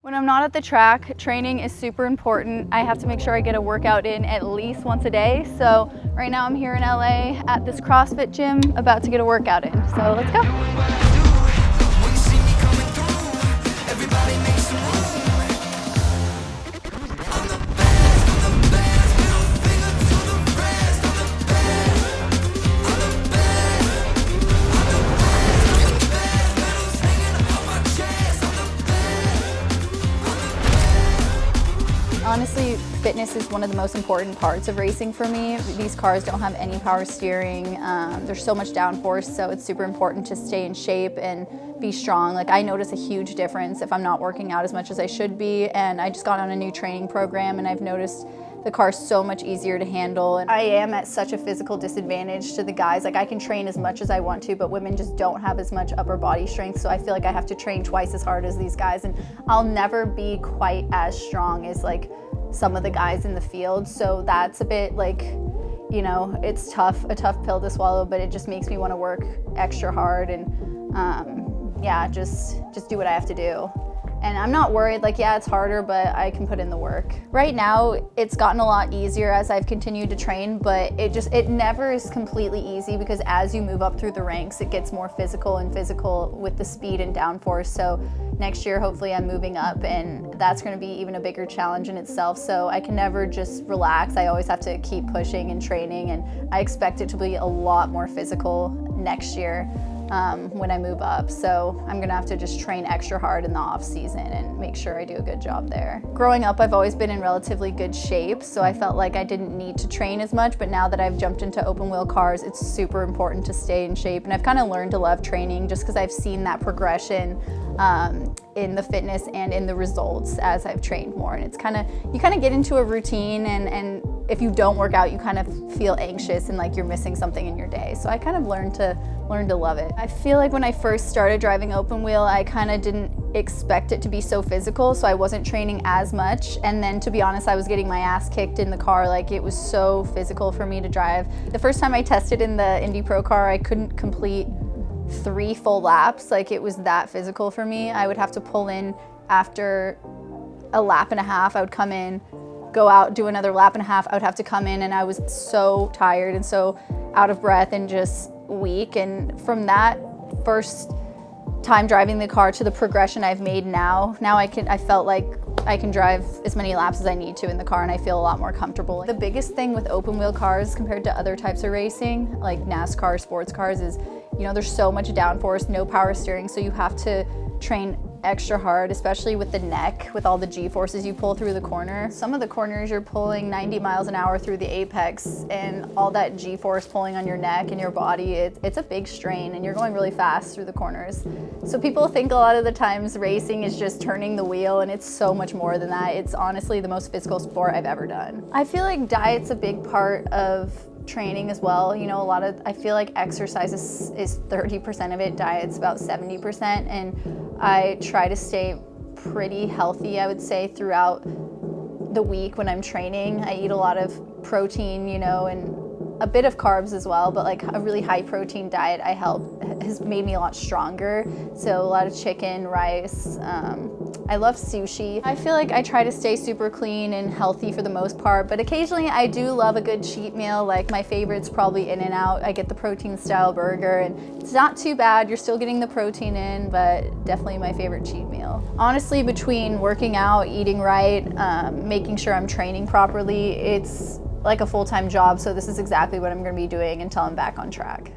When I'm not at the track, training is super important. I have to make sure I get a workout in at least once a day. So right now I'm here in LA at this CrossFit gym, about to get a workout in. So let's go. Honestly, fitness is one of the most important parts of racing for me. These cars don't have any power steering. There's so much downforce, so it's super important to stay in shape and be strong. Like, I notice a huge difference if I'm not working out as much as I should be, and I just got on a new training program and I've noticed the car's so much easier to handle. And I am at such a physical disadvantage to the guys. Like, I can train as much as I want to, but women just don't have as much upper body strength, so I feel like I have to train twice as hard as these guys, and I'll never be quite as strong as like some of the guys in the field. So that's a bit like, you know, it's tough, a tough pill to swallow, but it just makes me want to work extra hard and yeah, just do what I have to do. And I'm not worried, like, yeah, it's harder, but I can put in the work. Right now, it's gotten a lot easier as I've continued to train, but it never is completely easy, because as you move up through the ranks, it gets more physical and physical with the speed and downforce. So next year, hopefully I'm moving up, and that's gonna be even a bigger challenge in itself. So I can never just relax. I always have to keep pushing and training, and I expect it to be a lot more physical next year. When I move up. So I'm gonna have to just train extra hard in the off season and make sure I do a good job there. Growing up, I've always been in relatively good shape, so I felt like I didn't need to train as much, but now that I've jumped into open wheel cars, it's super important to stay in shape. And I've kind of learned to love training just because I've seen that progression in the fitness and in the results as I've trained more. And it's you kind of get into a routine, and if you don't work out, you kind of feel anxious and like you're missing something in your day. So I kind of learned to love it. I feel like when I first started driving open wheel, I kind of didn't expect it to be so physical, so I wasn't training as much. And then, to be honest, I was getting my ass kicked in the car. Like, it was so physical for me to drive. The first time I tested in the Indy Pro car, I couldn't complete 3 full laps. Like, it was that physical for me. I would have to pull in after a lap and a half. I would come in, go out, do another lap and a half. I would have to come in, and I was so tired and so out of breath and just weak. And from that first time driving the car to the progression I've made now I felt like I can drive as many laps as I need to in the car, and I feel a lot more comfortable. The biggest thing with open wheel cars compared to other types of racing, like NASCAR, sports cars, is, you know, there's so much downforce, no power steering, so you have to train extra hard, especially with the neck, with all the G-forces you pull through the corner. Some of the corners you're pulling 90 miles an hour through the apex, and all that G-force pulling on your neck and your body, it's a big strain, and you're going really fast through the corners. So people think a lot of the times racing is just turning the wheel, and it's so much more than that. It's honestly the most physical sport I've ever done. I feel like diet's a big part of training as well. You know, I feel like exercise is 30% of it, diet's about 70%, and I try to stay pretty healthy, I would say, throughout the week when I'm training. I eat a lot of protein, you know, and a bit of carbs as well, but like a really high protein diet has made me a lot stronger. So a lot of chicken, rice. I love sushi. I feel like I try to stay super clean and healthy for the most part, but occasionally I do love a good cheat meal. Like, my favorite's probably In-N-Out. I get the protein style burger, and it's not too bad. You're still getting the protein in, but definitely my favorite cheat meal. Honestly, between working out, eating right, making sure I'm training properly, it's like a full-time job, so this is exactly what I'm going to be doing until I'm back on track.